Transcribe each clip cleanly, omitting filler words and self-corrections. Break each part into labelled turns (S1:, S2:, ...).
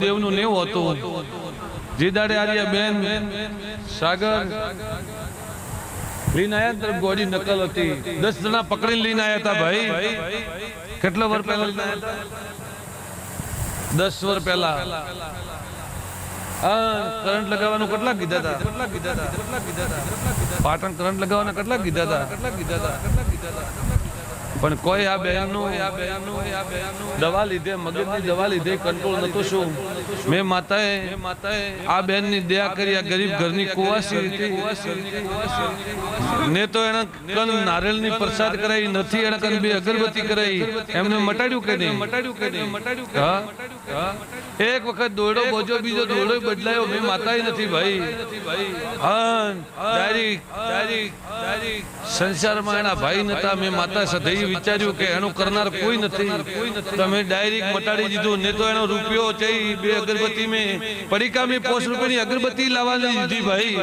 S1: દેવનું નેવું હતું. જે દાડે આર્યા બેન સાગર લઈને આયા તરફ ગોડી નકલ હતી. 10 જણા પકડીને લઈને આયા હતા ભાઈ. કેટલા વર્ષ પહેલા લઈને આયા હતા? 10 વર્ષ પહેલા. કરંટ લગાવવાનું કેટલા કીધા હતા? પાટણ કરંટ લગાવવાના કેટલા કીધા હતા? પણ કોઈ આ બહેનનું દવા લીધે, મગજની દવા લીધે કંટ્રોલ નતો. શું મેં માતાએ આ બહેનની દયા કરી. આ ગરીબ ઘરની કુવાસી ને તો એને કન નારિયેળની પ્રસાદ કરાઈ નથી, એને કન બે અગરબત્તી કરાઈ. એમને મટાડ્યું કે નહીં? હા, એક વખત દોડો બોજો, બીજો દોડો બદલાયો. મેં માતાએ નથી ભાઈ. હા, સંસારમાં એના ભાઈ નતા. મેં માતા સધઈ વિચાર્યું કે એનું કરનાર કોઈ નથી. તમે ડાયરેક્ટ મટાડી દીધું. ને તો એનો રૂપિયો ચઈ બે અગરબત્તી મેં પડીકા મેં 5 રૂપિયાની અગરબત્તી લાવવાની દીધી ભાઈ.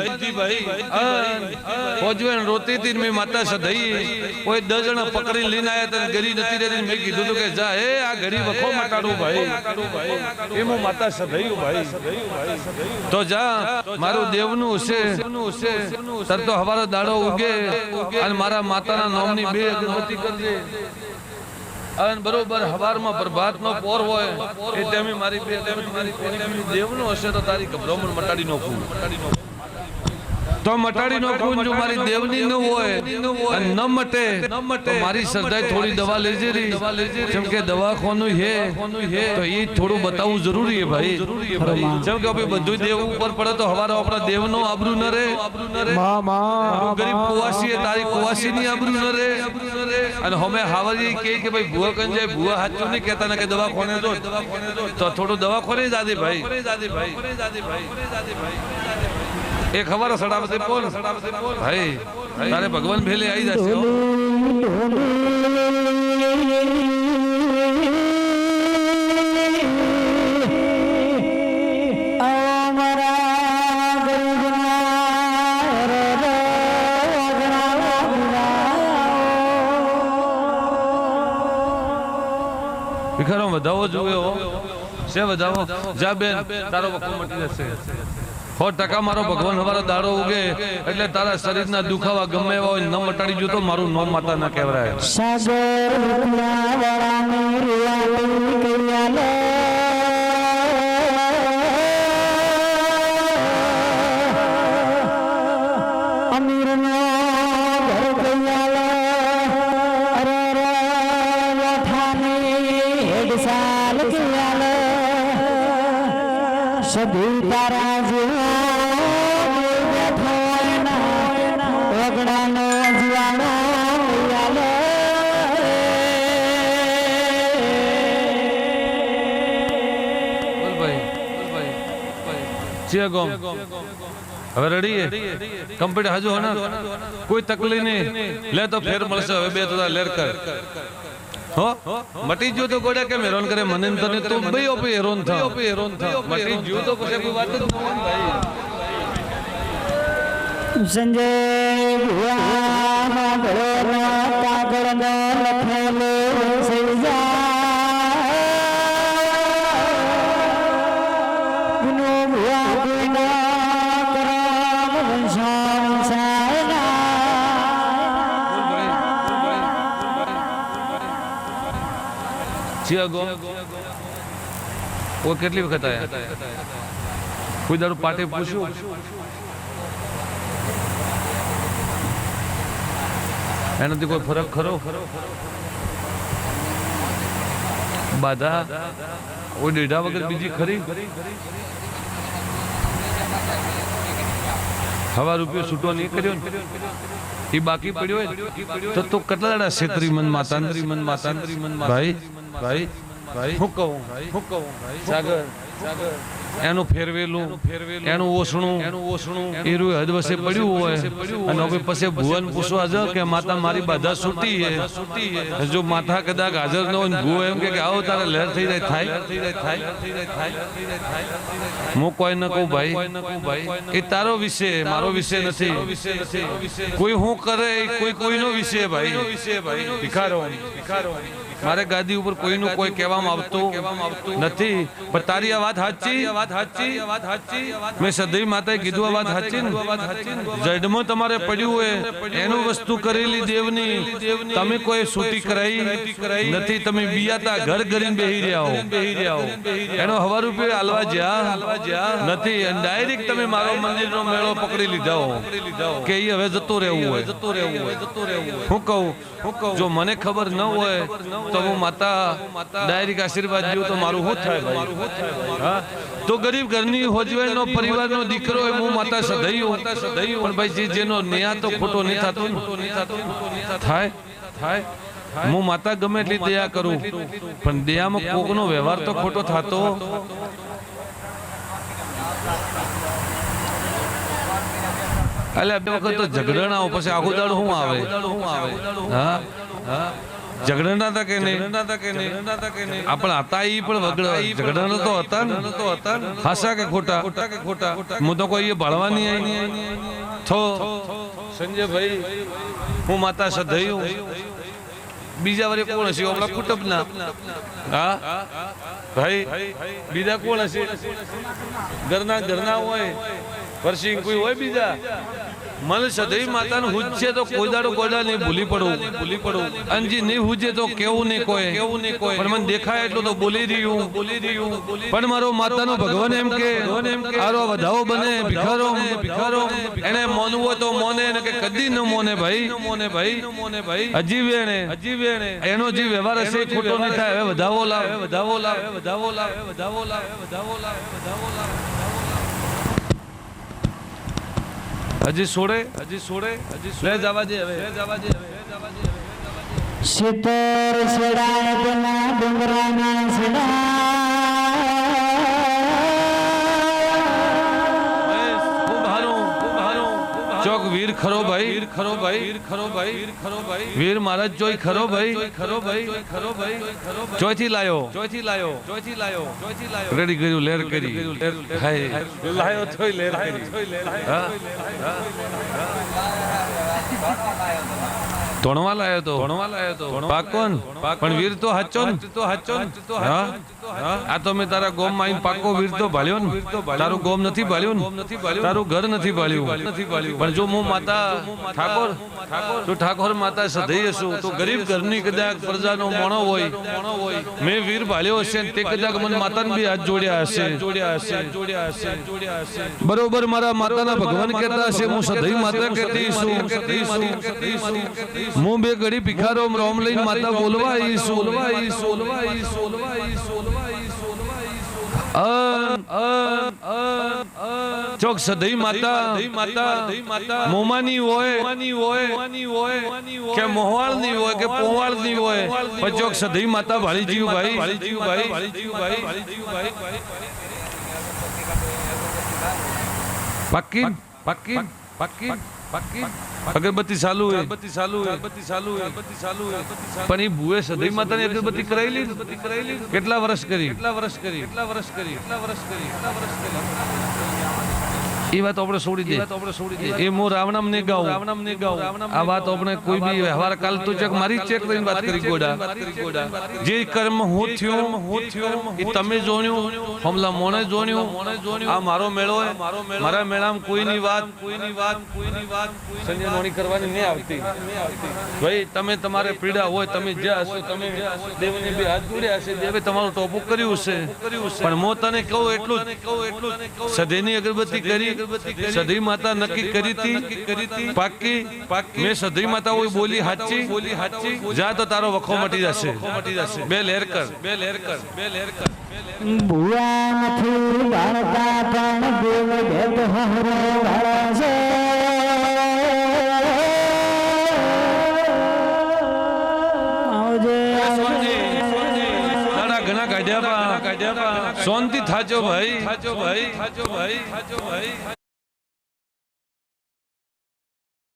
S1: પહોંચવે રોતી હતી. મેં માતા સધઈ કોઈ 10 જણા પકડી લઈને આવ્યા હતા. ગરી નથી રહેતી. મેં કીધું હતું કે જા એ આ ગરી વખો મટાડું ભાઈ. એ હું માતા સધઈ ભાઈ. તો જા મારું દેવનું છે તર તો હવારો દાડો ઉગે અને મારા માતાના નામની 2 અગરબત્તી કરજે. અને બરોબર હવારમાં પ્રભાતનો પોર હોય એ ટાઈમે મારી 2 અગરબત્તી દેવનું હશે તો તારી ગભરામણ મટાડી નાખું. તો મટાડી નાખું. જો મારી દેવની ન હોય અને ન મટે તો મારી સરદાઈ થોડી દવા લેજે રી. જેમ કે દવાખાનું હે તો એ થોડું બતાવવું જરૂરી હે ભાઈ. જેમ કે આપણે બધું દેવ ઉપર પડે તો હવારે આપણા દેવનો આબરૂ ન રહે. ગરીબ કુવાસી તારી કુવાસીની આબરૂ ન રહે. અને હમે હાવરી કે ભાઈ ભૂવા કન જાય. ભૂવા હાચું નહીં કહેતા ને કે દવાખાને જો તો થોડું દવાખાને જાદે ભાઈ. એક ખબર સડાવતી બોલ ભાઈ. તારે ભગવાન ભેલે આવી જશે. ભિખારો વધાવો જોયો છે. વધાવો જા બેન, તારો વખો મટી જશે. 100% મારો ભગવાન હવારો દાડો ઉગે એટલે તારા શરીરના દુખાવા ગમે એવા હોય ન મટાડી જો તો મારું નામ માતા ના કહેવાય.
S2: સભી તારા
S1: હવે રેડી કમ્પ્લીટ હાજુ હો ના કોઈ તકલીફ નહીં. લે તો ફેર મળશે. હવે 2 તો લેર કર હો. મટી જો તો ગોડા કેમ હેરાન કરે મને તને? તું બે ઓપે હેરાન થા. મટી જો તો પછી કોઈ વાત જ ન હોય ભાઈ.
S2: સંજય ભુવા ગળના કાગળના લખેલો સૈજા
S1: કેટલી વખત આયા? કોઈ દાડું પાટે પૂછ્યું? એનાથી કોઈ ફરક ખરો? બાધા કોઈ ડેઢા વગર બીજી ખરી? હવા રૂપિયો છૂટો નહીં કર્યો ને એ બાકી પડ્યો હોય તો કેટલા દાડા છેતરી મન માતા ભાઈ. હું કહું સાગર એનું ફેરવેલું એનું ઓસણું એ હદ વસે પડ્યું હોય અને હવે પછી ભુવન પૂછવા જાવ કે માતા મારી બાધા છૂટી છે. જો માતા કદાચ હાજર ન હોય ભુવો એમ કે આવો તારે લહેર થઈ જાય થાય. હું કોઈ ન કહું ભાઈ. એ તારો વિષય મારો વિષય નથી. કોઈ હું કરે કોઈ કોઈનો વિષય ભાઈ. ભિખારો મારે ગાદી ઉપર કોઈનું કોઈ કહેવામાં આવતું નથી, પણ તારી આ વાત સાચી, મેં સદૈવ માતાએ કીધું આ વાત સાચી ને, જડમાં તમારે પડ્યું હોય એનું વસ્તુ કરેલી દેવની, તમે કોઈ છૂટી કરાઈ નથી, તમે બિયાતા ઘર કરીને બેહી રહ્યા હો, એનો હવા રૂપિયા હાલવા જ્યાં નથી, ડાયરેક્ટ તમે મારો મંદિરનો મેળો પકડી લીધા હો કે એ હવે જતો રહેવું હોય. હું કહું જો મને ખબર ન હોય તો હું માતા ડાયરેક્ટ આશીર્વાદ દઉં તો મારું શું થાય ભાઈ? હા, તો ગરીબ ઘરની હોજવેલનો પરિવારનો દીકરો એ હું માતા સદાયું, પણ ભાઈ જેનો ન્યાય તો ખોટો નહીં થતો થાય. હું માતા ગમે એટલી દયા કરું, પણ દયામાં કોકનો વ્યવહાર તો ખોટો થતો. એટલે બે વખત તો ઝઘડાના પછી આખું દાડો શું આવે? હા, ઝઘડાના હતા કે નહીં? આપણે હતા ઈ પણ ઝઘડાના તો હતા ને. હાસા કે ખોટા? હું તો કોઈ ભાળવાની આવી થો સંજયભાઈ, હું માતા સદાયું. બીજા વરે કોણ હશે? આપણા કુટુંબના. હા ભાઈ, બીજા કોણ હશે? ઘરના હોય, વર્ષી કોઈ હોય બીજા? મને સદૈવ માતાનું હુજે તો કોઈ દાડો ગોડા નહીં ભૂલી પડું. અંજી નહીં હુજે તો કેવું નહીં કોઈ, પણ મને દેખાય એટલું તો બોલી રહ્યું. પણ મારો માતાનો ભગવાન એમ કે આરો વધાવો બને ભિખારો, એને મોનવું હોય તો મોને, કે કદી ન મોને ભાઈ. હજી વેણે એનો જે વ્યવહાર હશે ખોટો નહીં થાય. હવે વધાવો લાવ. હજી છોડે લે જવા દે. હવે
S2: શીતળ સડાય તેના ડુંગરાના
S1: ચોક વીર ખરો ભાઈ, વીર મહારાજ જોઈ ખરો ભાઈ, ચોથી લાયો રેડી કર્યું, લેર કરી લાયો તોય લેર કરી. ધોણવા લાયો તો પાકોન, પણ વીર તો હાચો ને. આ તો મેં તારા ગોમ માં પાકો વીર તો ભાળ્યો ને. તારું ગોમ નથી ભાળ્યું ને, તારું ઘર નથી ભાળ્યું, પણ જો હું માતા ઠાકોર તો ઠાકોર માતા સધઈ હશું તો ગરીબ ઘરની કદાચ પ્રજાનો મોણો હોય, મેં વીર ભાળ્યો હશે તે કદાચ મને માતાને બી હાથ જોડ્યા હશે. બરોબર મારા માતાના ભગવાન કહેતા હશે, હું સધઈ માતા કહેતી છું. હું બે ઘડી ભિખારો રોમ લઈને માતા બોલવા આવીશું. ચોક સદઈ માતા મોમાની હોય કે મોહવાળની હોય કે પોવાળની હોય, પણ ચોક સદઈ માતા ભાળી જીવ ભાઈ. પાકી અગરબત્તી ચાલુ હે, પણ એ ભૂએ સદઈ માતાની અગરબત્તી કરાયેલી કેટલા વર્ષ કરી? એ વાત આપણે છોડી દે. એ હું રાવણામ ને ગાઉં, આ વાત આપણે કોઈ બી વ્યવહાર કાલ તો ચેક મારી ચેક કરીને વાત કરી ગોડા. જે કર્મ હું થયું એ તમે જોણ્યું, હમલા મોને જોણ્યું. આ મારો મેળો હે, મારા મેળામાં કોઈની વાત સંજય નોણી કરવાની નહીં આવતી. ભાઈ તમે તમારે પીડા હોય, તમે જ્યાં હશો, તમે દેવને બે હાથ જોડ્યા હશે, દેવે તમારું ટોપું કર્યું છે, પણ હું તને કહું એટલું સદૈની અગરબત્તી કરી. સદઈ માતા નક્કી કરી હતી પાકી. મેં સદઈ માતા હોય બોલી હાચી, જા તો તારો વખો મટી જશે. બે લેર કર.
S2: ભુવા નથી ભારતા પણ દેવ ભેદ હરે ભાળે છે.
S1: ઘણા કાઢ્યા શાંતિ થાચો ભાઈ.